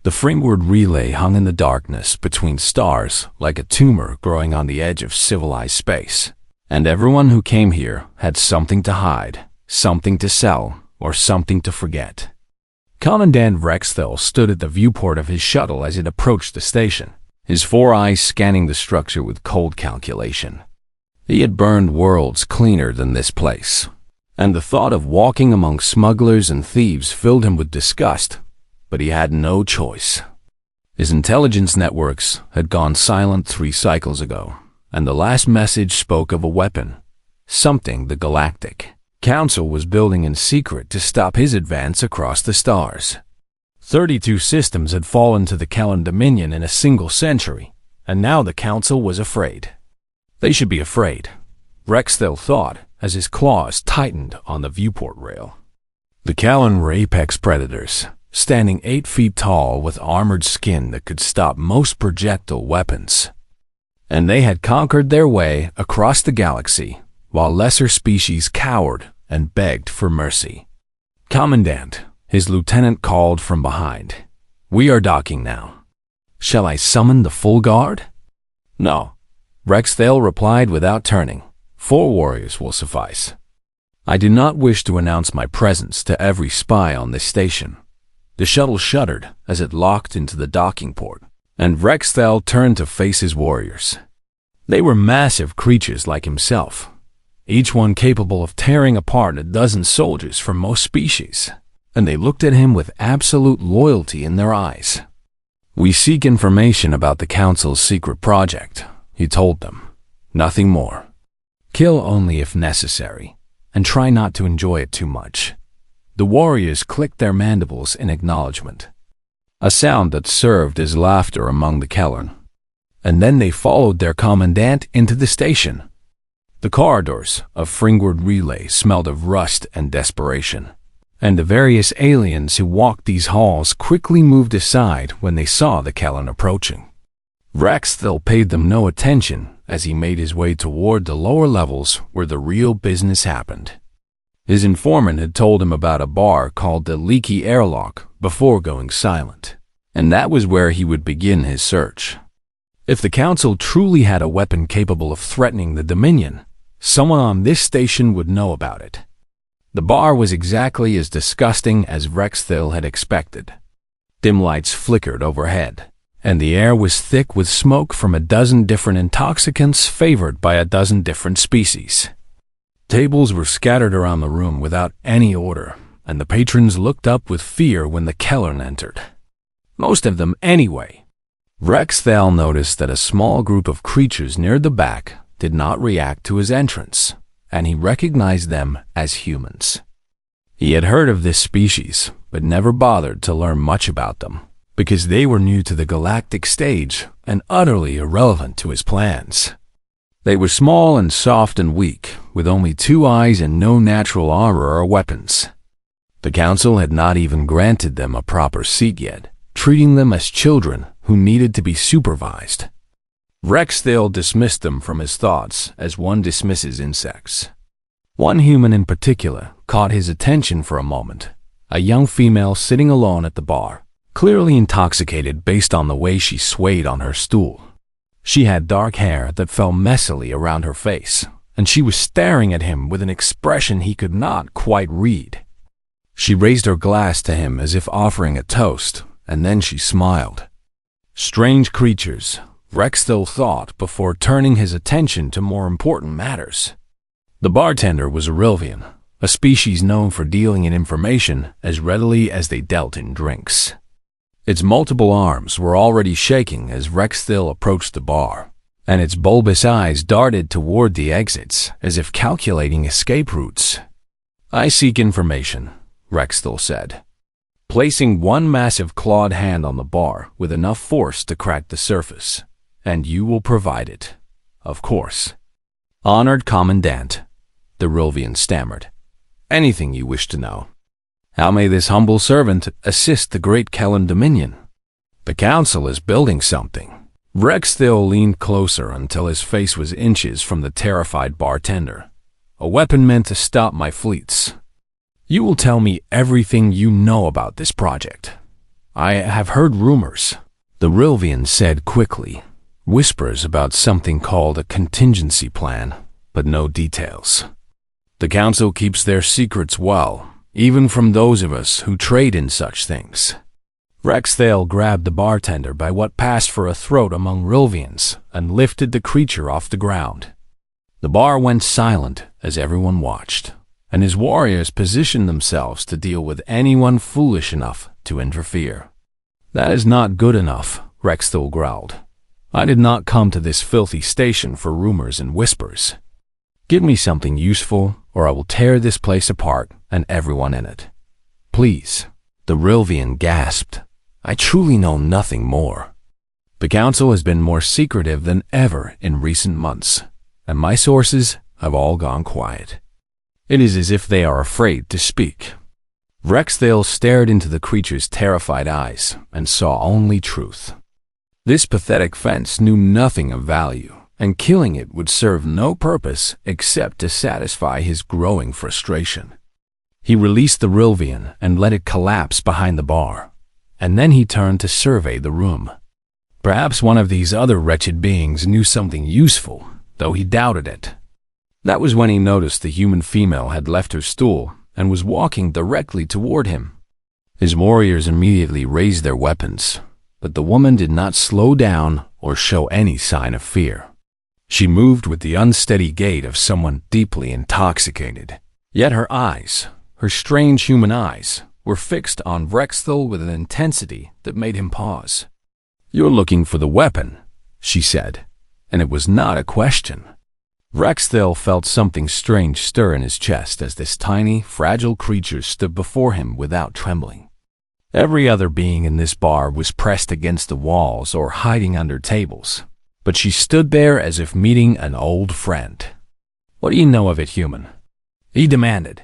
The frameward relay hung in the darkness between stars like a tumor growing on the edge of civilized space. And everyone who came here had something to hide, something to sell, or something to forget. Commandant Rexthel stood at the viewport of his shuttle as it approached the station, his 4 eyes scanning the structure with cold calculation. He had burned worlds cleaner than this place, and the thought of walking among smugglers and thieves filled him with disgust, but he had no choice. His intelligence networks had gone silent 3 cycles ago, and the last message spoke of a weapon, something the Galactic Council was building in secret to stop his advance across the stars. 32 systems had fallen to the Kellan Dominion in a single century, and now the Council was afraid. They should be afraid, Rexthel thought as his claws tightened on the viewport rail. The Kellan were apex predators, standing 8 feet tall with armored skin that could stop most projectile weapons. And they had conquered their way across the galaxy, while lesser species cowered and begged for mercy. "Commandant," his lieutenant called from behind. "We are docking now. Shall I summon the full guard?" "No," Rexthel replied without turning. 4 warriors will suffice. I do not wish to announce my presence to every spy on this station." The shuttle shuddered as it locked into the docking port, and Rexthel turned to face his warriors. They were massive creatures like himself, each one capable of tearing apart a dozen soldiers from most species, and they looked at him with absolute loyalty in their eyes. "We seek information about the Council's secret project," he told them. "Nothing more. Kill only if necessary, and try not to enjoy it too much." The warriors clicked their mandibles in acknowledgement, a sound that served as laughter among the Kellan. And then they followed their commandant into the station. The corridors of Fringward Relay smelled of rust and desperation, and the various aliens who walked these halls quickly moved aside when they saw the Kellan approaching. Rexthel paid them no attention as he made his way toward the lower levels where the real business happened. His informant had told him about a bar called the Leaky Airlock before going silent, and that was where he would begin his search. If the Council truly had a weapon capable of threatening the Dominion, someone on this station would know about it. The bar was exactly as disgusting as Rexthel had expected. Dim lights flickered overhead, and the air was thick with smoke from a dozen different intoxicants favored by a dozen different species. Tables were scattered around the room without any order, and the patrons looked up with fear when the Kellan entered. Most of them anyway. Rexthel noticed that a small group of creatures near the back did not react to his entrance, and he recognized them as humans. He had heard of this species, but never bothered to learn much about them, because they were new to the galactic stage and utterly irrelevant to his plans. They were small and soft and weak, with only 2 eyes and no natural armor or weapons. The Council had not even granted them a proper seat yet, treating them as children who needed to be supervised. Rexthel dismissed them from his thoughts as one dismisses insects. One human in particular caught his attention for a moment, a young female sitting alone at the bar, clearly intoxicated based on the way she swayed on her stool. She had dark hair that fell messily around her face, and she was staring at him with an expression he could not quite read. She raised her glass to him as if offering a toast, and then she smiled. Strange creatures, Rexthel thought before turning his attention to more important matters. The bartender was a Rilvian, a species known for dealing in information as readily as they dealt in drinks. Its multiple arms were already shaking as Rexthel approached the bar, and its bulbous eyes darted toward the exits as if calculating escape routes. "I seek information," Rexthel said, placing one massive clawed hand on the bar with enough force to crack the surface. "And you will provide it, of course." "Honored Commandant," the Rilvian stammered. "Anything you wish to know. How may this humble servant assist the great Kellan Dominion?" "The Council is building something." Rexthel leaned closer until his face was inches from the terrified bartender. "A weapon meant to stop my fleets. You will tell me everything you know about this project. I have heard rumors, the Rilvian said quickly. Whispers about something called a contingency plan, but no details. The council keeps their secrets well, even from those of us who trade in such things. Rexthale grabbed the bartender by what passed for a throat among Rilvians and lifted the creature off the ground. The bar went silent as everyone watched, and his warriors positioned themselves to deal with anyone foolish enough to interfere. That is not good enough, Rexthale growled. I did not come to this filthy station for rumors and whispers. Give me something useful, or I will tear this place apart and everyone in it. Please. The Rilvian gasped. I truly know nothing more. The council has been more secretive than ever in recent months, and my sources have all gone quiet. It is as if they are afraid to speak. Rexthale stared into the creature's terrified eyes and saw only truth. This pathetic fence knew nothing of value, and killing it would serve no purpose except to satisfy his growing frustration. He released the Rilvian and let it collapse behind the bar, and then he turned to survey the room. Perhaps one of these other wretched beings knew something useful, though he doubted it. That was when he noticed the human female had left her stool and was walking directly toward him. His warriors immediately raised their weapons, but the woman did not slow down or show any sign of fear. She moved with the unsteady gait of someone deeply intoxicated, yet her eyes, her strange human eyes, were fixed on Rexthale with an intensity that made him pause. You're looking for the weapon, she said, and it was not a question. Rexthale felt something strange stir in his chest as this tiny, fragile creature stood before him without trembling. Every other being in this bar was pressed against the walls or hiding under tables, but she stood there as if meeting an old friend. What do you know of it, human? He demanded.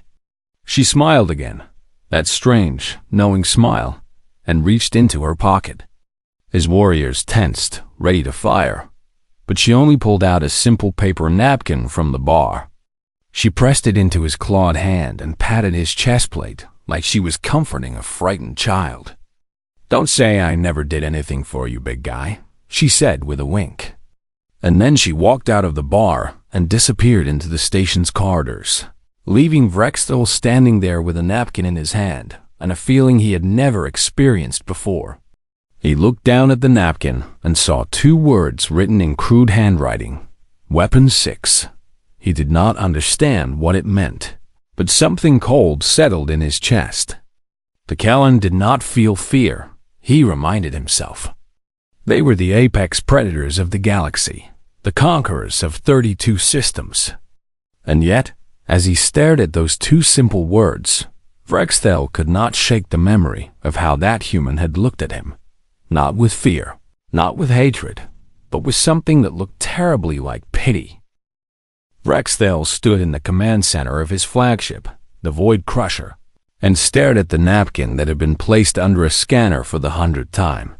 She smiled again, that strange, knowing smile, and reached into her pocket. His warriors tensed, ready to fire, but she only pulled out a simple paper napkin from the bar. She pressed it into his clawed hand and patted his chest plate like she was comforting a frightened child. Don't say I never did anything for you, big guy, she said with a wink. And then she walked out of the bar and disappeared into the station's corridors, leaving Rexthale standing there with a napkin in his hand and a feeling he had never experienced before. He looked down at the napkin and saw 2 words written in crude handwriting, Weapon 6. He did not understand what it meant, but something cold settled in his chest. The Kellan did not feel fear, he reminded himself. They were the apex predators of the galaxy, the conquerors of 32 systems. And yet, as he stared at those 2 simple words, Rexthale could not shake the memory of how that human had looked at him. Not with fear, not with hatred, but with something that looked terribly like pity. Rexthale stood in the command center of his flagship, the Void Crusher, and stared at the napkin that had been placed under a scanner for the 100th time.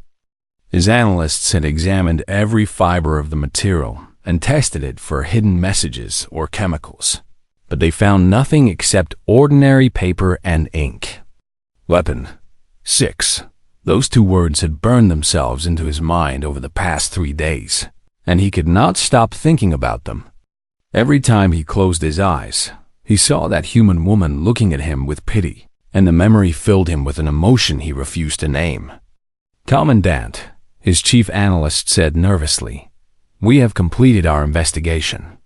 His analysts had examined every fiber of the material and tested it for hidden messages or chemicals, but they found nothing except ordinary paper and ink. Weapon 6. Those 2 words had burned themselves into his mind over the past 3 days, and he could not stop thinking about them. Every time he closed his eyes, he saw that human woman looking at him with pity, and the memory filled him with an emotion he refused to name. Commandant, his chief analyst said nervously, we have completed our investigation.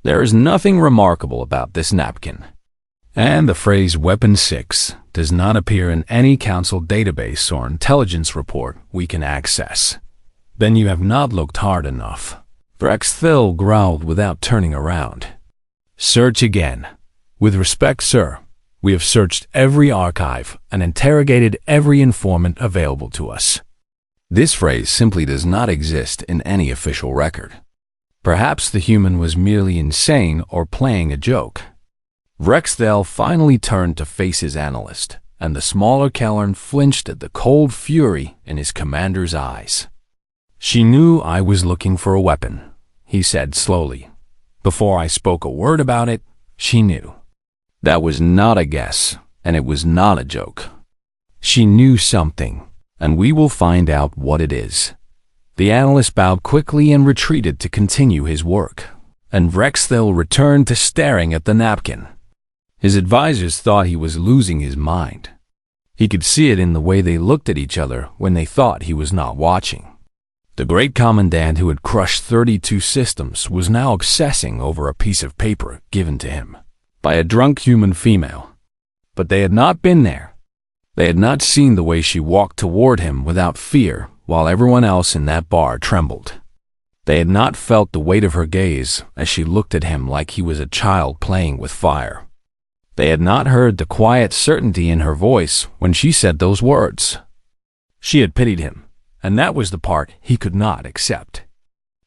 There is nothing remarkable about this napkin, and the phrase Weapon 6 does not appear in any council database or intelligence report we can access. Then you have not looked hard enough. Rexthale growled without turning around. Search again. With respect, sir, we have searched every archive and interrogated every informant available to us. This phrase simply does not exist in any official record. Perhaps the human was merely insane or playing a joke. Rexthale finally turned to face his analyst, and the smaller Kellan flinched at the cold fury in his commander's eyes. She knew I was looking for a weapon, he said slowly. Before I spoke a word about it, she knew. That was not a guess, and it was not a joke. She knew something, and we will find out what it is." The analyst bowed quickly and retreated to continue his work, and Rexthil returned to staring at the napkin. His advisors thought he was losing his mind. He could see it in the way they looked at each other when they thought he was not watching. The great commandant who had crushed 32 systems was now obsessing over a piece of paper given to him by a drunk human female. But they had not been there. They had not seen the way she walked toward him without fear while everyone else in that bar trembled. They had not felt the weight of her gaze as she looked at him like he was a child playing with fire. They had not heard the quiet certainty in her voice when she said those words. She had pitied him, and that was the part he could not accept.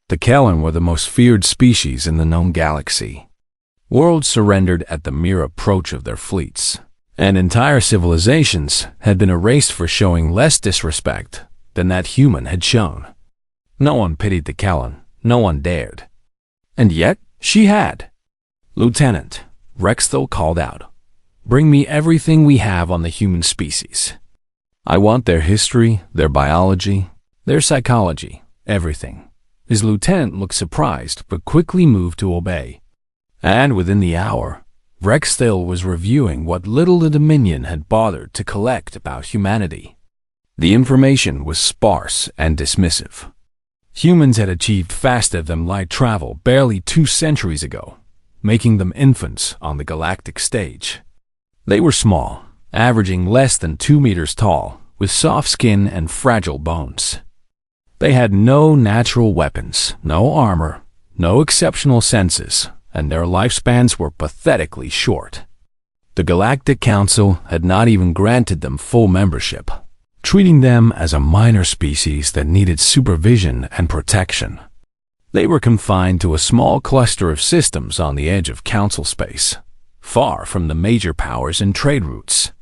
The Kellen were the most feared species in the known galaxy. Worlds surrendered at the mere approach of their fleets, and entire civilizations had been erased for showing less disrespect than that human had shown. No one pitied the Kellen, no one dared. And yet, she had. "Lieutenant," Rexthil called out, "bring me everything we have on the human species. I want their history, their biology, their psychology, everything." His lieutenant looked surprised but quickly moved to obey. And within the hour, Rexthil was reviewing what little the Dominion had bothered to collect about humanity. The information was sparse and dismissive. Humans had achieved faster-than-light travel barely 2 centuries ago, making them infants on the galactic stage. They were small, averaging less than 2 meters tall, with soft skin and fragile bones. They had no natural weapons, no armor, no exceptional senses, and their lifespans were pathetically short. The Galactic Council had not even granted them full membership, treating them as a minor species that needed supervision and protection. They were confined to a small cluster of systems on the edge of Council space, far from the major powers and trade routes.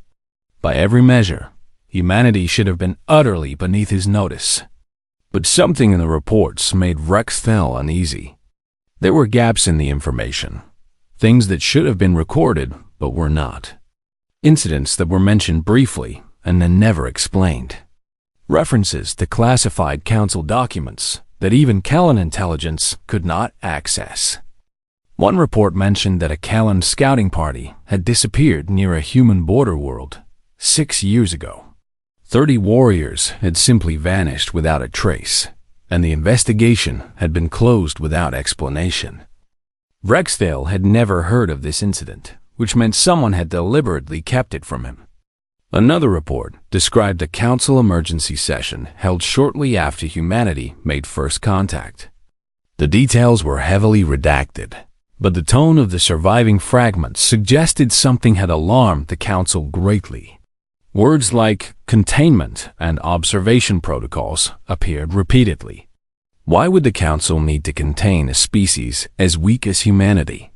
By every measure, humanity should have been utterly beneath his notice. But something in the reports made Rexthil uneasy. There were gaps in the information, things that should have been recorded but were not. Incidents that were mentioned briefly and then never explained. References to classified council documents that even Kellen intelligence could not access. One report mentioned that a Kellen scouting party had disappeared near a human border world 6 years ago. 30 warriors had simply vanished without a trace, and the investigation had been closed without explanation. Rexthil had never heard of this incident, which meant someone had deliberately kept it from him. Another report described a council emergency session held shortly after humanity made first contact. The details were heavily redacted, but the tone of the surviving fragments suggested something had alarmed the council greatly. Words like containment and observation protocols appeared repeatedly. Why would the council need to contain a species as weak as humanity?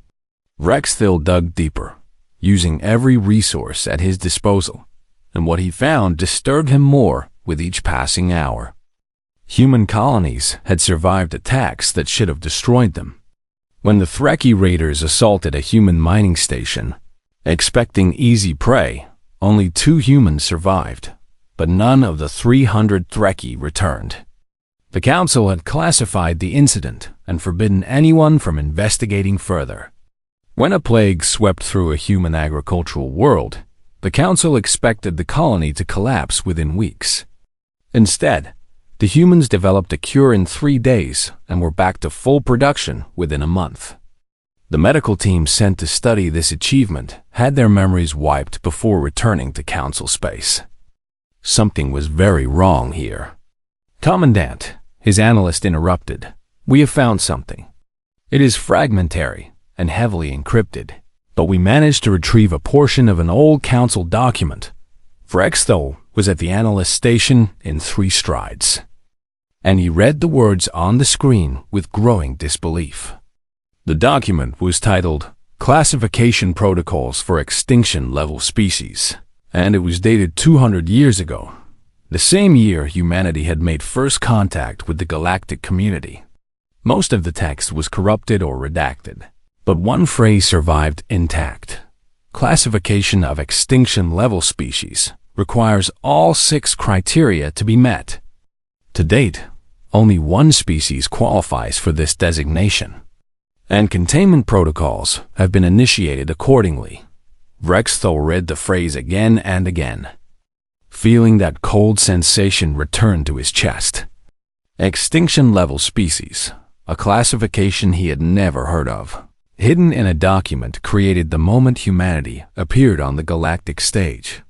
Rexthil dug deeper, using every resource at his disposal, and what he found disturbed him more with each passing hour. Human colonies had survived attacks that should have destroyed them. When the Threki raiders assaulted a human mining station, expecting easy prey, only 2 humans survived, but none of the 300 Threki returned. The council had classified the incident and forbidden anyone from investigating further. When a plague swept through a human agricultural world, the council expected the colony to collapse within weeks. Instead, the humans developed a cure in 3 days and were back to full production within a month. The medical team sent to study this achievement had their memories wiped before returning to council space. Something was very wrong here. "Commandant," his analyst interrupted, "we have found something. It is fragmentary and heavily encrypted, but we managed to retrieve a portion of an old council document." Rexthil was at the analyst station in 3 strides, and he read the words on the screen with growing disbelief. The document was titled Classification Protocols for Extinction-Level Species, and it was dated 200 years ago, the same year humanity had made first contact with the galactic community. Most of the text was corrupted or redacted, but one phrase survived intact: Classification of Extinction-Level Species, requires all 6 criteria to be met. To date, only one species qualifies for this designation, and containment protocols have been initiated accordingly. Rexthal read the phrase again and again, feeling that cold sensation return to his chest. Extinction-level species, a classification he had never heard of, hidden in a document created the moment humanity appeared on the galactic stage.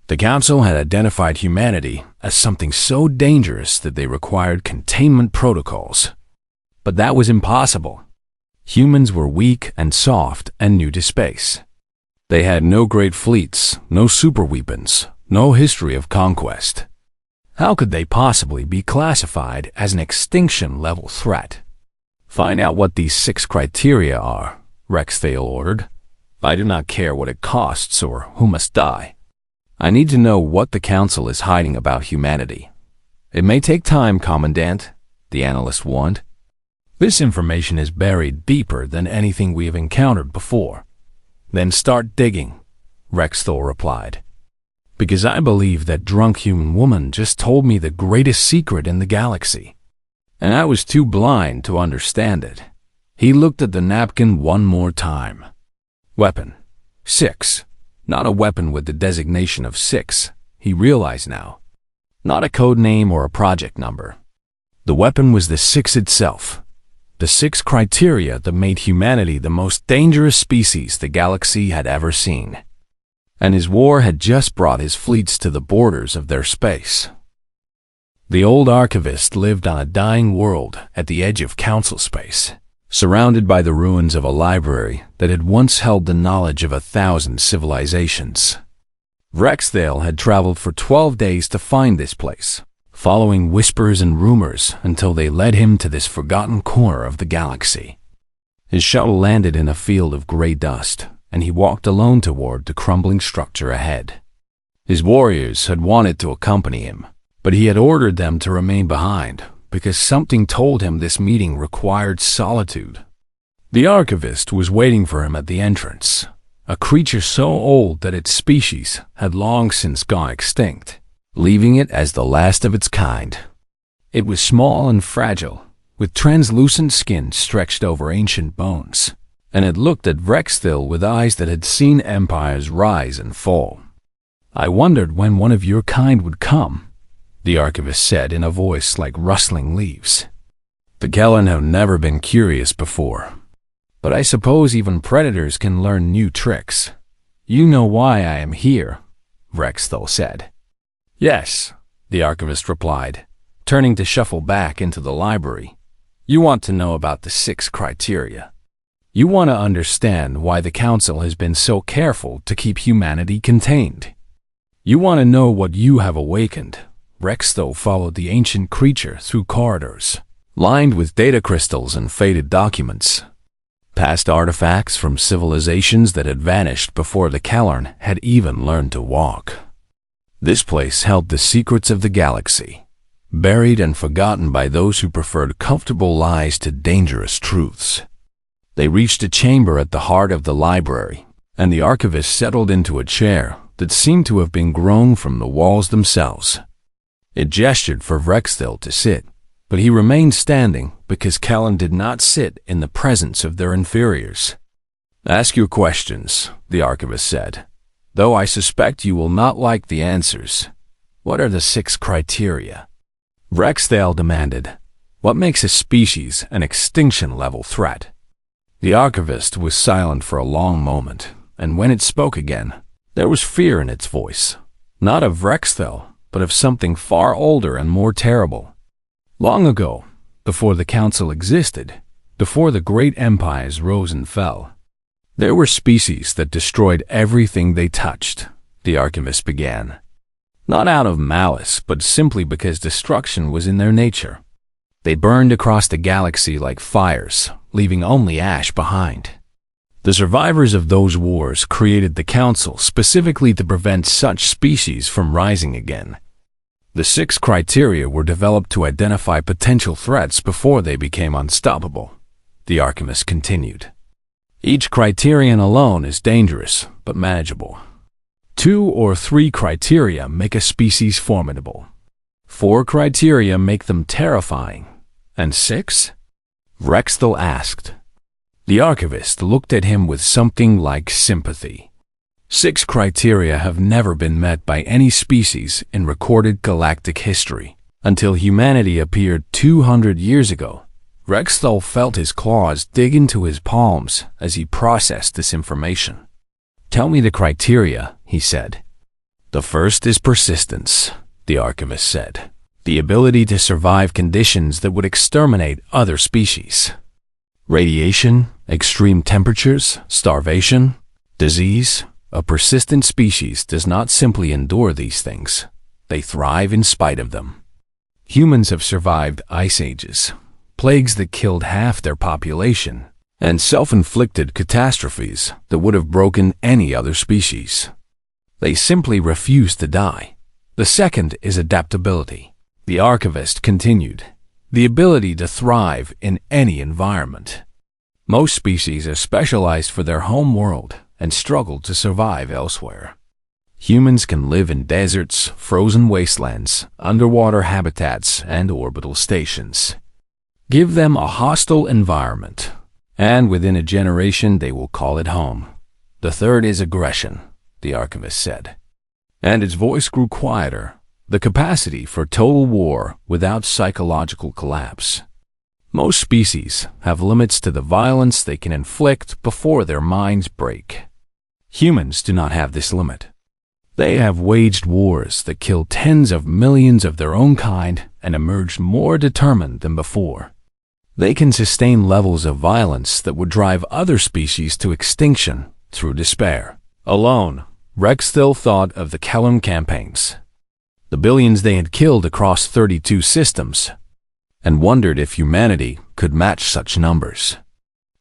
The Council had identified humanity as something so dangerous that they required containment protocols. But that was impossible. Humans were weak and soft and new to space. They had no great fleets, no superweapons, no history of conquest. How could they possibly be classified as an extinction-level threat? Find out what these 6 criteria are, Rexthal ordered. I do not care what it costs or who must die. I need to know what the Council is hiding about humanity. It may take time, Commandant, the analyst warned. This information is buried deeper than anything we have encountered before. Then start digging, Rexthal replied. Because I believe that drunk human woman just told me the greatest secret in the galaxy, and I was too blind to understand it. He looked at the napkin one more time. Weapon. 6. Not a weapon with the designation of 6, he realized now. Not a code name or a project number. The weapon was the 6 itself. The 6 criteria that made humanity the most dangerous species the galaxy had ever seen. And his war had just brought his fleets to the borders of their space. The old archivist lived on a dying world at the edge of Council space, surrounded by the ruins of a library that had once held the knowledge of 1,000 civilizations. Rexthal had traveled for 12 days to find this place, following whispers and rumors until they led him to this forgotten corner of the galaxy. His shuttle landed in a field of gray dust, and he walked alone toward the crumbling structure ahead. His warriors had wanted to accompany him, but he had ordered them to remain behind because something told him this meeting required solitude. The archivist was waiting for him at the entrance, a creature so old that its species had long since gone extinct, leaving it as the last of its kind. It was small and fragile, with translucent skin stretched over ancient bones, and it looked at Rexthal with eyes that had seen empires rise and fall. I wondered when one of your kind would come, the archivist said in a voice like rustling leaves. The Kellan have never been curious before, but I suppose even predators can learn new tricks. You know why I am here, Rexthal said. Yes, the archivist replied, turning to shuffle back into the library. You want to know about the 6 criteria. You want to understand why the Council has been so careful to keep humanity contained. You want to know what you have awakened. Rexthal followed the ancient creature through corridors, lined with data crystals and faded documents. Past artifacts from civilizations that had vanished before the Kellan had even learned to walk. This place held the secrets of the galaxy, buried and forgotten by those who preferred comfortable lies to dangerous truths. They reached a chamber at the heart of the library, and the archivist settled into a chair that seemed to have been grown from the walls themselves. It gestured for Rexthal to sit, but he remained standing because Kellan did not sit in the presence of their inferiors. Ask your questions, the archivist said, though I suspect you will not like the answers. What are the 6 criteria? Rexthal demanded. What makes a species an extinction-level threat? The archivist was silent for a long moment, and when it spoke again, there was fear in its voice, not of Rexthal, but of something far older and more terrible. Long ago, before the Council existed, before the great empires rose and fell, there were species that destroyed everything they touched, the archivist began. Not out of malice, but simply because destruction was in their nature. They burned across the galaxy like fires, leaving only ash behind. The survivors of those wars created the Council specifically to prevent such species from rising again. The 6 criteria were developed to identify potential threats before they became unstoppable, the archivist continued. Each criterion alone is dangerous, but manageable. 2 or 3 criteria make a species formidable. 4 criteria make them terrifying. And 6? Rexthal asked. The archivist looked at him with something like sympathy. 6 criteria have never been met by any species in recorded galactic history until humanity appeared 200 years ago. Rexthal felt his claws dig into his palms as he processed this information. Tell me the criteria, he said. The first is persistence, the archivist said. The ability to survive conditions that would exterminate other species. Radiation, extreme temperatures, starvation, disease. A persistent species does not simply endure these things. They thrive in spite of them. Humans have survived ice ages, plagues that killed half their population, and self-inflicted catastrophes that would have broken any other species. They simply refuse to die. The second is adaptability. The archivist continued. The ability to thrive in any environment. Most species are specialized for their home world and struggle to survive elsewhere. Humans can live in deserts, frozen wastelands, underwater habitats, and orbital stations. Give them a hostile environment, and within a generation they will call it home. The third is aggression, the archivist said. And his voice grew quieter. The capacity for total war without psychological collapse. Most species have limits to the violence they can inflict before their minds break. Humans do not have this limit. They have waged wars that killed tens of millions of their own kind and emerged more determined than before. They can sustain levels of violence that would drive other species to extinction through despair. Alone, Rexthal thought of the Kellam campaigns, the billions they had killed across 32 systems, and wondered if humanity could match such numbers.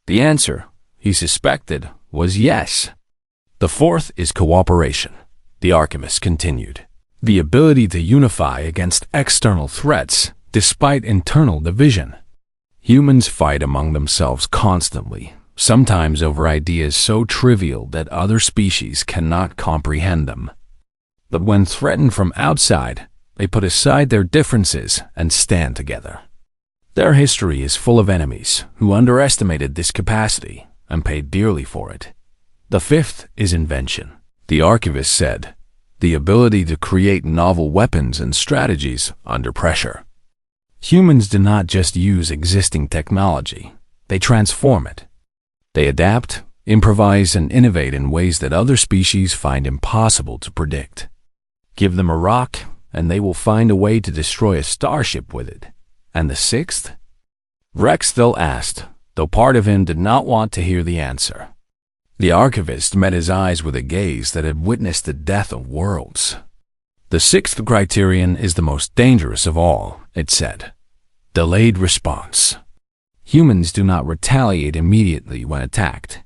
The answer, he suspected, was yes. The fourth is cooperation, the archivist continued. The ability to unify against external threats despite internal division. Humans fight among themselves constantly, sometimes over ideas so trivial that other species cannot comprehend them. But when threatened from outside, they put aside their differences and stand together. Their history is full of enemies who underestimated this capacity and paid dearly for it. The fifth is invention, the archivist said, the ability to create novel weapons and strategies under pressure. Humans do not just use existing technology, they transform it. They adapt, improvise, and innovate in ways that other species find impossible to predict. Give them a rock, and they will find a way to destroy a starship with it. And the sixth? Rexthal asked, though part of him did not want to hear the answer. The archivist met his eyes with a gaze that had witnessed the death of worlds. The sixth criterion is the most dangerous of all, it said. Delayed response. Humans do not retaliate immediately when attacked.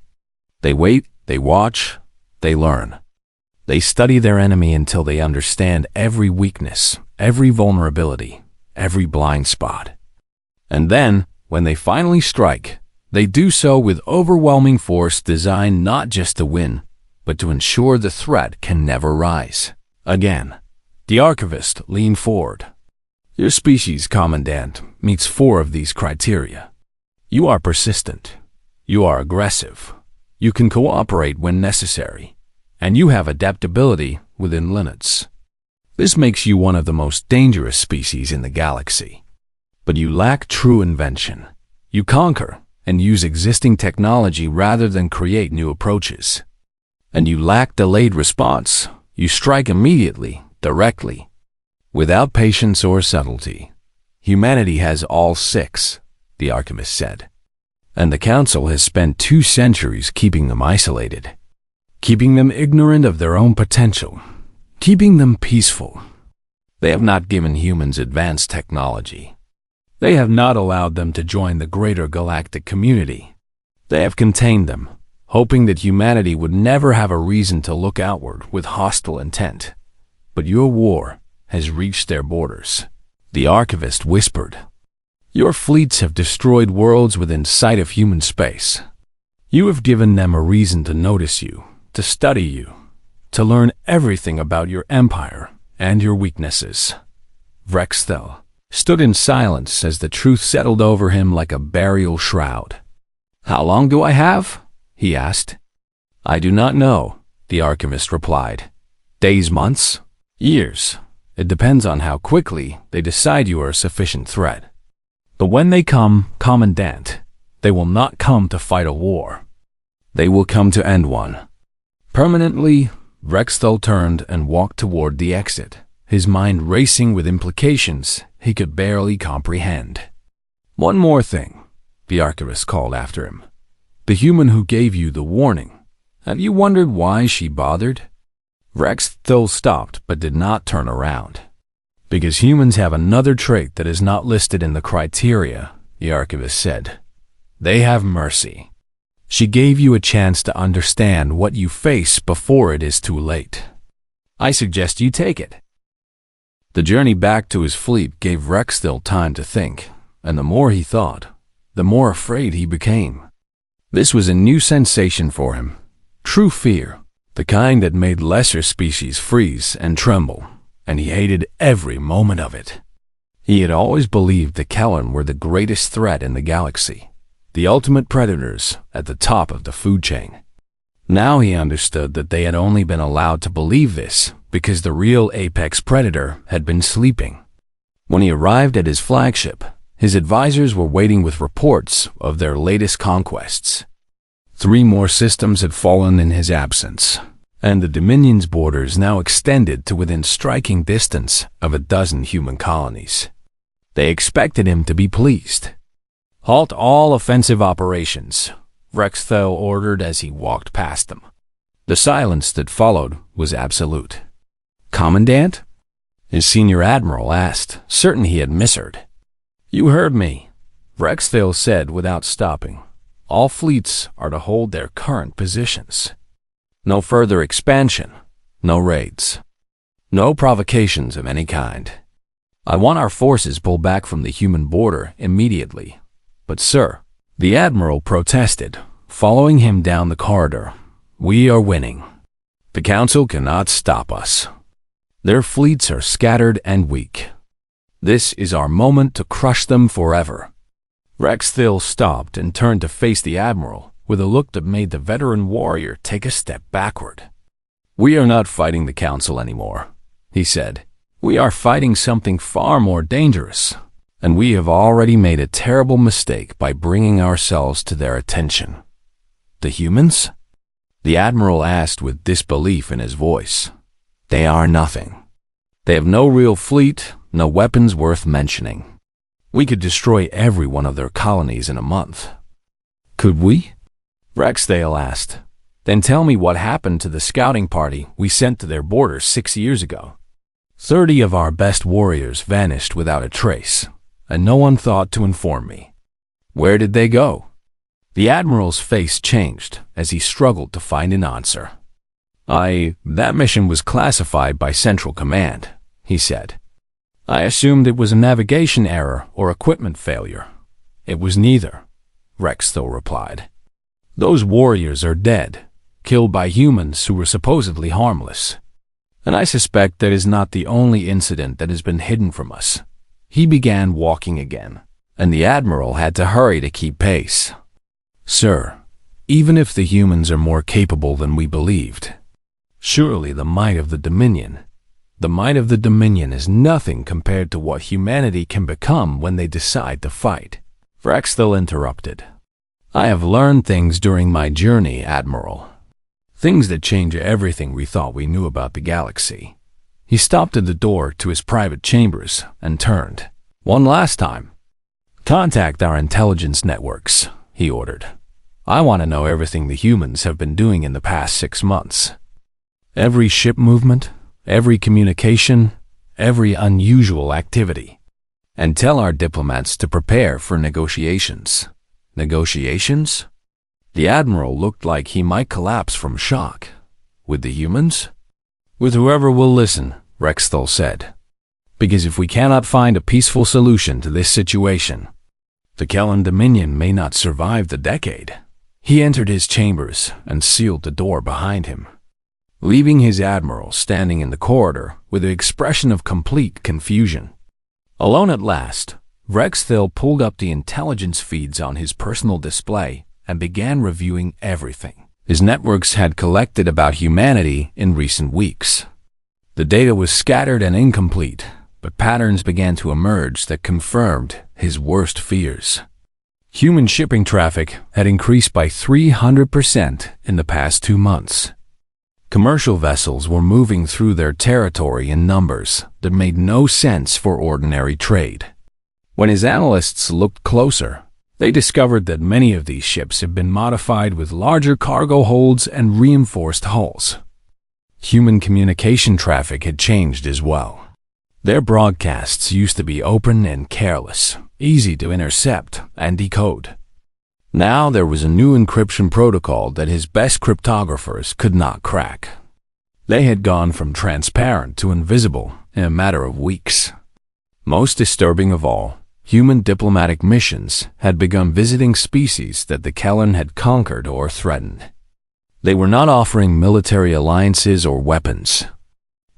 They wait, they watch, they learn. They study their enemy until they understand every weakness, every vulnerability, every blind spot. And then, when they finally strike, they do so with overwhelming force designed not just to win, but to ensure the threat can never rise again. The archivist leaned forward. Your species, Commandant, meets 4 of these criteria. You are persistent. You are aggressive. You can cooperate when necessary. And you have adaptability within limits. This makes you one of the most dangerous species in the galaxy. But you lack true invention. You conquer and use existing technology rather than create new approaches. And you lack delayed response. You strike immediately, directly, without patience or subtlety. Humanity has all 6, the archivist said. And the Council has spent 2 centuries keeping them isolated, keeping them ignorant of their own potential, keeping them peaceful. They have not given humans advanced technology. They have not allowed them to join the greater galactic community. They have contained them, hoping that humanity would never have a reason to look outward with hostile intent. But your war has reached their borders, the archivist whispered. Your fleets have destroyed worlds within sight of human space. You have given them a reason to notice you, to study you, to learn everything about your empire and your weaknesses. Rexthel stood in silence as the truth settled over him like a burial shroud. "How long do I have?" he asked. "I do not know," the archivist replied. "Days, months, years. It depends on how quickly they decide you are a sufficient threat. But when they come, Commandant, they will not come to fight a war. They will come to end one." Permanently, Rexthel turned and walked toward the exit, his mind racing with implications he could barely comprehend. "One more thing," the archivist called after him. "The human who gave you the warning, have you wondered why she bothered?" Rexthel stopped but did not turn around. "Because humans have another trait that is not listed in the criteria," the archivist said. "They have mercy. She gave you a chance to understand what you face before it is too late. I suggest you take it." The journey back to his fleet gave Rexthel time to think, and the more he thought, the more afraid he became. This was a new sensation for him, true fear, the kind that made lesser species freeze and tremble, and he hated every moment of it. He had always believed the Kellen were the greatest threat in the galaxy, the ultimate predators at the top of the food chain. Now he understood that they had only been allowed to believe this because the real apex predator had been sleeping. When he arrived at his flagship, his advisors were waiting with reports of their latest conquests. 3 more systems had fallen in his absence, and the Dominion's borders now extended to within striking distance of a dozen human colonies. They expected him to be pleased. "Halt all offensive operations," Rexthel ordered as he walked past them. The silence that followed was absolute. "Commandant?" his senior admiral asked, certain he had misheard. "You heard me," Rexthel said without stopping. "All fleets are to hold their current positions. No further expansion, no raids, no provocations of any kind. I want our forces pulled back from the human border immediately." "But sir," the admiral protested, following him down the corridor, "we are winning. The council cannot stop us. Their fleets are scattered and weak. This is our moment to crush them forever." Rexthel stopped and turned to face the admiral with a look that made the veteran warrior take a step backward. "We are not fighting the council anymore," he said. "We are fighting something far more dangerous, and we have already made a terrible mistake by bringing ourselves to their attention." "The humans?" the admiral asked with disbelief in his voice. "They are nothing. They have no real fleet, no weapons worth mentioning. We could destroy every one of their colonies in a month." "Could we?" Rexthel asked. "Then tell me what happened to the scouting party we sent to their borders 6 years ago. 30 of our best warriors vanished without a trace, and no one thought to inform me. Where did they go?" The admiral's face changed as he struggled to find an answer. That mission was classified by Central Command," he said. "I assumed it was a navigation error or equipment failure." "It was neither," Rexthel replied. "Those warriors are dead, killed by humans who were supposedly harmless. And I suspect that is not the only incident that has been hidden from us." He began walking again, and the admiral had to hurry to keep pace. "Sir, even if the humans are more capable than we believed, surely the might of the Dominion is nothing compared to what humanity can become when they decide to fight." Rexthel interrupted. "I have learned things during my journey, Admiral. Things that change everything we thought we knew about the galaxy." He stopped at the door to his private chambers and turned. "One last time. Contact our intelligence networks," he ordered. "I want to know everything the humans have been doing in the past 6 months. Every ship movement, every communication, every unusual activity. And tell our diplomats to prepare for negotiations." "Negotiations?" The admiral looked like he might collapse from shock. "With the humans?" "With whoever will listen," Rexthel said. "Because if we cannot find a peaceful solution to this situation, the Kellen Dominion may not survive the decade." He entered his chambers and sealed the door behind him. leaving his admiral standing in the corridor with an expression of complete confusion. Alone at last, Rexthil pulled up the intelligence feeds on his personal display and began reviewing everything his networks had collected about humanity in recent weeks. The data was scattered and incomplete, but patterns began to emerge that confirmed his worst fears. Human shipping traffic had increased by 300% in the past 2 months. Commercial vessels were moving through their territory in numbers that made no sense for ordinary trade. When his analysts looked closer, they discovered that many of these ships had been modified with larger cargo holds and reinforced hulls. Human communication traffic had changed as well. Their broadcasts used to be open and careless, easy to intercept and decode. Now there was a new encryption protocol that his best cryptographers could not crack. They had gone from transparent to invisible in a matter of weeks. Most disturbing of all, human diplomatic missions had begun visiting species that the Kellan had conquered or threatened. They were not offering military alliances or weapons.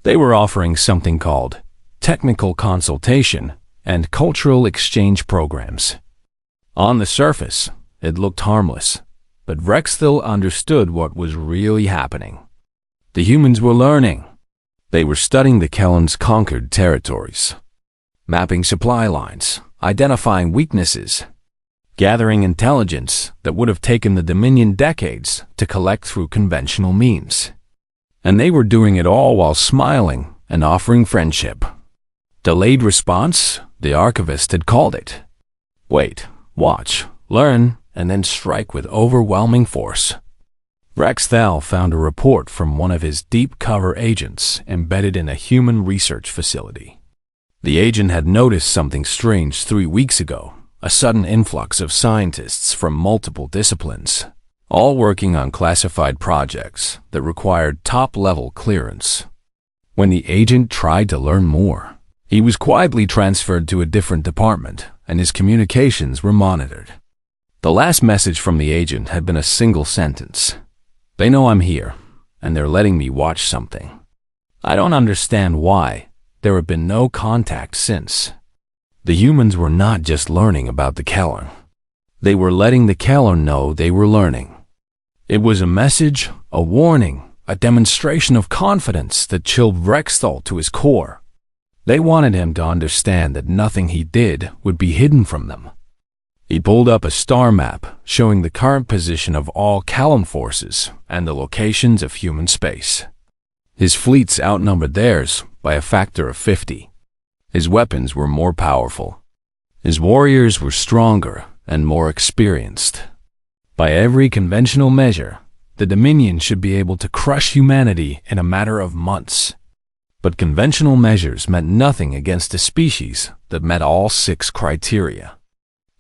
They were offering something called technical consultation and cultural exchange programs. On the surface, it looked harmless, but Rexthil understood what was really happening. The humans were learning. They were studying the Kellan's conquered territories, mapping supply lines, identifying weaknesses, gathering intelligence that would have taken the Dominion decades to collect through conventional means. And they were doing it all while smiling and offering friendship. Delayed response, the archivist had called it. Wait, watch, learn, and then strike with overwhelming force. Rexthal found a report from one of his deep cover agents embedded in a human research facility. The agent had noticed something strange 3 weeks ago, a sudden influx of scientists from multiple disciplines, all working on classified projects that required top-level clearance. When the agent tried to learn more, he was quietly transferred to a different department, and his communications were monitored. The last message from the agent had been a single sentence. They know I'm here, and they're letting me watch something. I don't understand why. There had been no contact since. The humans were not just learning about the Kellan. They were letting the Kellan know they were learning. It was a message, a warning, a demonstration of confidence that chilled Rexthal to his core. They wanted him to understand that nothing he did would be hidden from them. He pulled up a star map showing the current position of all Kellan forces and the locations of human space. His fleets outnumbered theirs by a factor of 50. His weapons were more powerful. His warriors were stronger and more experienced. By every conventional measure, the Dominion should be able to crush humanity in a matter of months. But conventional measures meant nothing against a species that met all 6 criteria.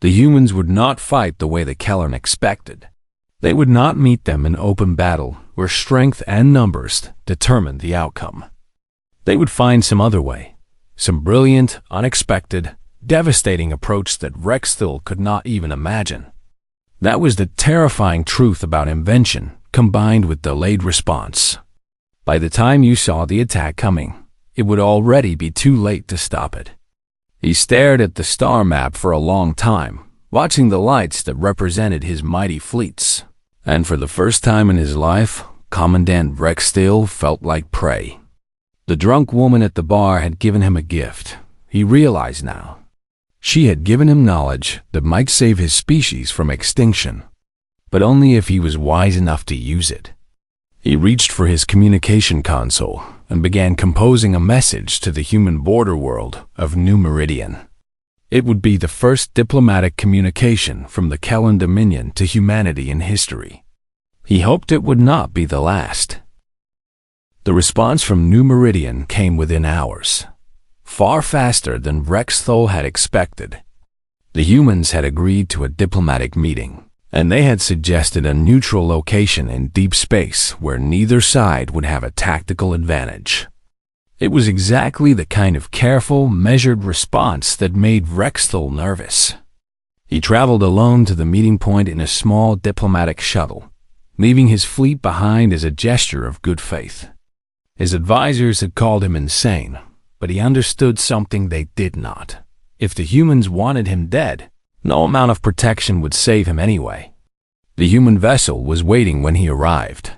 The humans would not fight the way the Kellan expected. They would not meet them in open battle where strength and numbers determined the outcome. They would find some other way, some brilliant, unexpected, devastating approach that Rexthil could not even imagine. That was the terrifying truth about invention combined with delayed response. By the time you saw the attack coming, it would already be too late to stop it. He stared at the star map for a long time, watching the lights that represented his mighty fleets. And for the first time in his life, Commandant Rexthil felt like prey. The drunk woman at the bar had given him a gift. He realized now. She had given him knowledge that might save his species from extinction, but only if he was wise enough to use it. He reached for his communication console and began composing a message to the human border world of New Meridian. It would be the first diplomatic communication from the Kellan Dominion to humanity in history. He hoped it would not be the last. The response from New Meridian came within hours, far faster than Rexthal had expected. The humans had agreed to a diplomatic meeting, and they had suggested a neutral location in deep space where neither side would have a tactical advantage. It was exactly the kind of careful, measured response that made Rexthal nervous. He traveled alone to the meeting point in a small diplomatic shuttle, leaving his fleet behind as a gesture of good faith. His advisors had called him insane, but he understood something they did not. If the humans wanted him dead, no amount of protection would save him anyway. The human vessel was waiting when he arrived.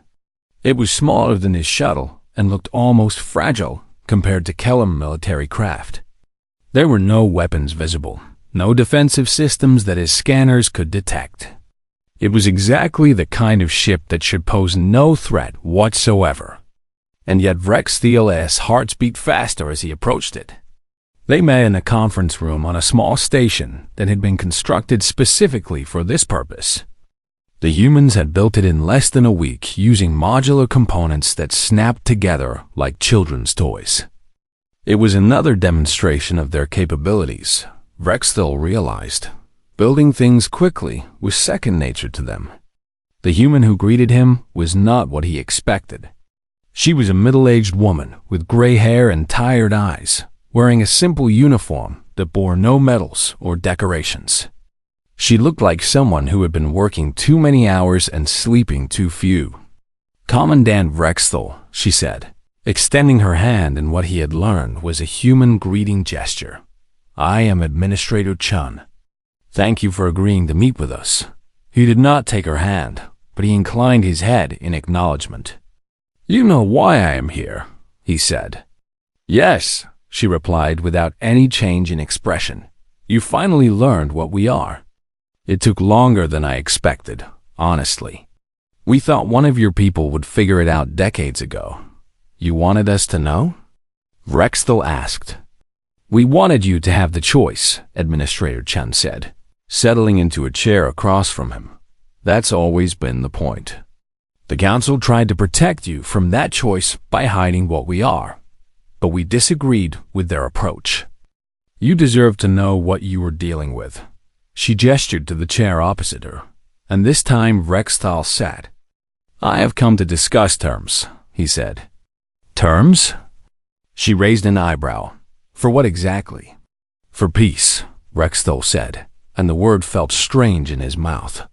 It was smaller than his shuttle and looked almost fragile compared to Kellam military craft. There were no weapons visible, no defensive systems that his scanners could detect. It was exactly the kind of ship that should pose no threat whatsoever. And yet Vrextheel's hearts beat faster as he approached it. They met in a conference room on a small station that had been constructed specifically for this purpose. The humans had built it in less than a week using modular components that snapped together like children's toys. It was another demonstration of their capabilities, Vrextheel realized. Building things quickly was second nature to them. The human who greeted him was not what he expected. She was a middle-aged woman with gray hair and tired eyes, wearing a simple uniform that bore no medals or decorations. She looked like someone who had been working too many hours and sleeping too few. "Commandant Vrextheel," she said, extending her hand in what he had learned was a human greeting gesture. "I am Administrator Chun. Thank you for agreeing to meet with us." He did not take her hand, but he inclined his head in acknowledgement. "You know why I am here," he said. "Yes," she replied without any change in expression. "You finally learned what we are." "It took longer than I expected, honestly. We thought one of your people would figure it out decades ago. You wanted us to know?" Vrextheel asked. "We wanted you to have the choice," Administrator Chun said, settling into a chair across from him. "That's always been the point. The Council tried to protect you from that choice by hiding what we are, but we disagreed with their approach. You deserve to know what you were dealing with." She gestured to the chair opposite her, and this time Vrextheel sat. "I have come to discuss terms," he said. "Terms?" She raised an eyebrow. "For what exactly?" "For peace," Vrextheel said, and the word felt strange in his mouth.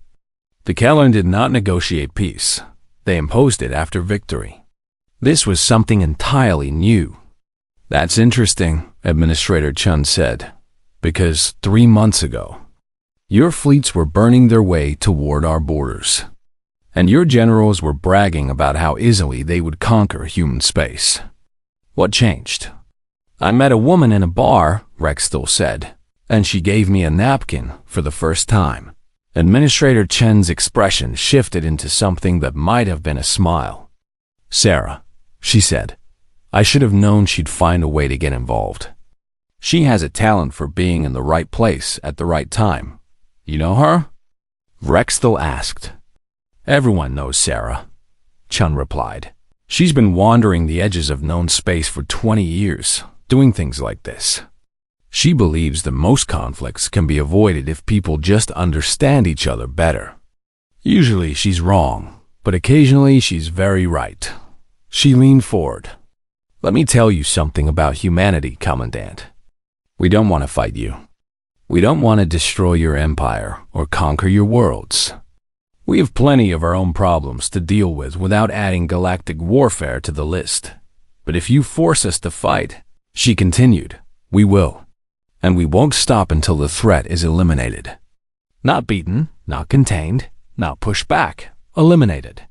The Kellan did not negotiate peace. They imposed it after victory. This was something entirely new. "That's interesting," Administrator Chun said, "because 3 months ago, your fleets were burning their way toward our borders, and your generals were bragging about how easily they would conquer human space. What changed?" "I met a woman in a bar," Vrextheel said, "and she gave me a napkin for the first time." Administrator Chen's expression shifted into something that might have been a smile. "Sarah," she said, "I should have known she'd find a way to get involved. She has a talent for being in the right place at the right time. You know her?" Vrextheel asked. "Everyone knows Sarah," Chun replied. "She's been wandering the edges of known space for 20 years, doing things like this. She believes that most conflicts can be avoided if people just understand each other better. Usually she's wrong, but occasionally she's very right." She leaned forward. "Let me tell you something about humanity, Commandant. We don't want to fight you. We don't want to destroy your empire or conquer your worlds. We have plenty of our own problems to deal with without adding galactic warfare to the list. But if you force us to fight," she continued, "we will. And we won't stop until the threat is eliminated. Not beaten, not contained, not pushed back, eliminated.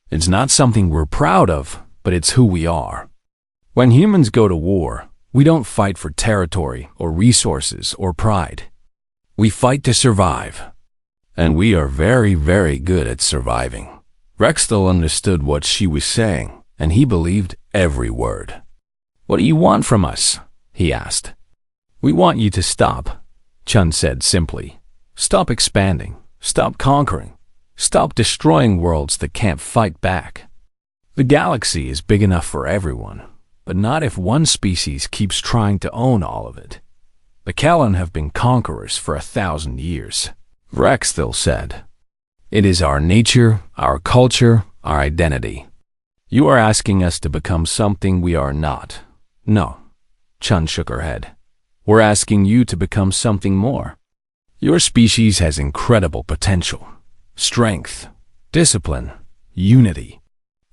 It's not something we're proud of, but it's who we are. When humans go to war, we don't fight for territory or resources or pride. We fight to survive. And we are very, very good at surviving." Vrextheel understood what she was saying, and he believed every word. "What do you want from us?" he asked. "We want you to stop," Chun said simply. "Stop expanding. Stop conquering. Stop destroying worlds that can't fight back. The galaxy is big enough for everyone, but not if one species keeps trying to own all of it. The Kellan have been conquerors for 1,000 years. Vrextheel said. "It is our nature, our culture, our identity. You are asking us to become something we are not." "No," Chun shook her head. "We're asking you to become something more. Your species has incredible potential, strength, discipline, unity.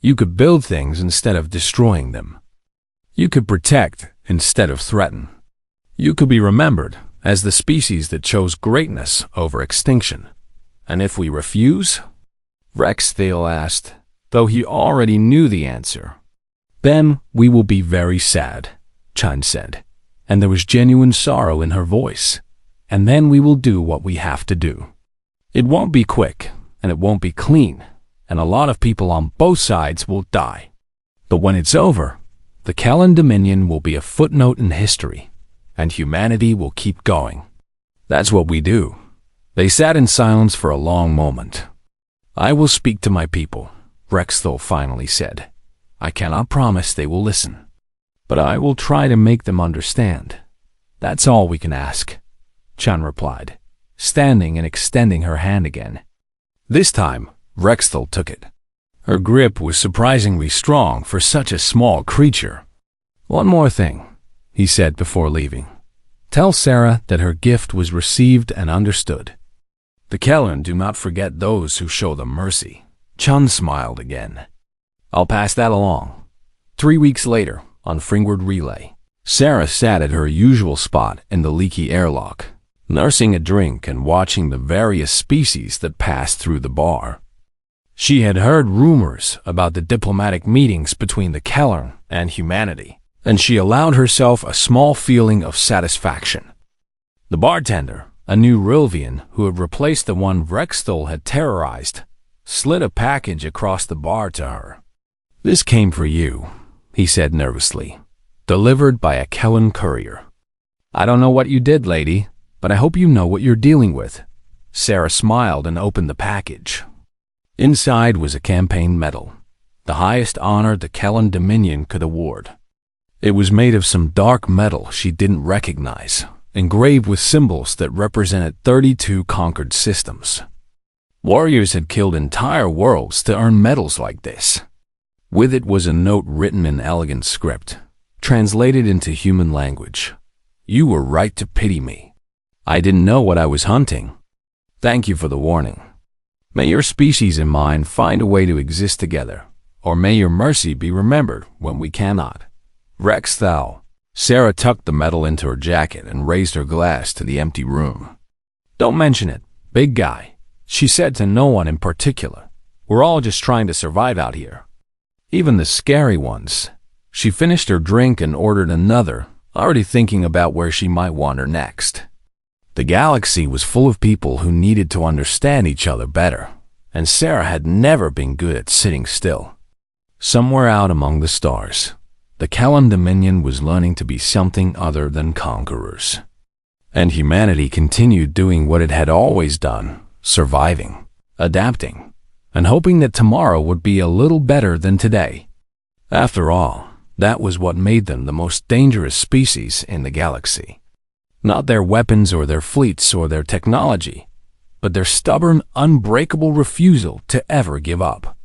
You could build things instead of destroying them. You could protect instead of threaten. You could be remembered as the species that chose greatness over extinction. And if we refuse? Rex Thale asked, though he already knew the answer. Then we will be very sad, Chun said, and there was genuine sorrow in her voice. And then we will do what we have to do. It won't be quick, and it won't be clean, and a lot of people on both sides will die. But when it's over, the Kellan Dominion will be a footnote in history, and humanity will keep going. That's what we do. They sat in silence for a long moment. I will speak to my people, Rexthal finally said. I cannot promise they will listen, but I will try to make them understand. That's all we can ask, Chun replied, standing and extending her hand again. This time, Rexthal took it. Her grip was surprisingly strong for such a small creature. One more thing, he said before leaving. Tell Sarah that her gift was received and understood. The Kellan do not forget those who show them mercy. Chun smiled again. I'll pass that along. 3 weeks later, on Fringward Relay, Sarah sat at her usual spot in the leaky airlock, nursing a drink and watching the various species that passed through the bar. She had heard rumors about the diplomatic meetings between the Kellan and humanity, and she allowed herself a small feeling of satisfaction. The bartender, a new Rilvian who had replaced the one Rexthal had terrorized, slid a package across the bar to her. This came for you, he said nervously, delivered by a Kellan courier. I don't know what you did, lady, but I hope you know what you're dealing with. Sarah smiled and opened the package. Inside was a campaign medal, the highest honor the Kellan Dominion could award. It was made of some dark metal she didn't recognize, engraved with symbols that represented 32 conquered systems. Warriors had killed entire worlds to earn medals like this. With it was a note written in elegant script, translated into human language. You were right to pity me. I didn't know what I was hunting. Thank you for the warning. May your species and mine find a way to exist together, or may your mercy be remembered when we cannot. Rex Thal. Sarah tucked the medal into her jacket and raised her glass to the empty room. Don't mention it, big guy, she said to no one in particular. We're all just trying to survive out here. Even the scary ones. She finished her drink and ordered another, already thinking about where she might wander next. The galaxy was full of people who needed to understand each other better, and Sarah had never been good at sitting still. Somewhere out among the stars, the Kellan Dominion was learning to be something other than conquerors. And humanity continued doing what it had always done, surviving, adapting, and hoping that tomorrow would be a little better than today. After all, that was what made them the most dangerous species in the galaxy. Not their weapons or their fleets or their technology, but their stubborn, unbreakable refusal to ever give up.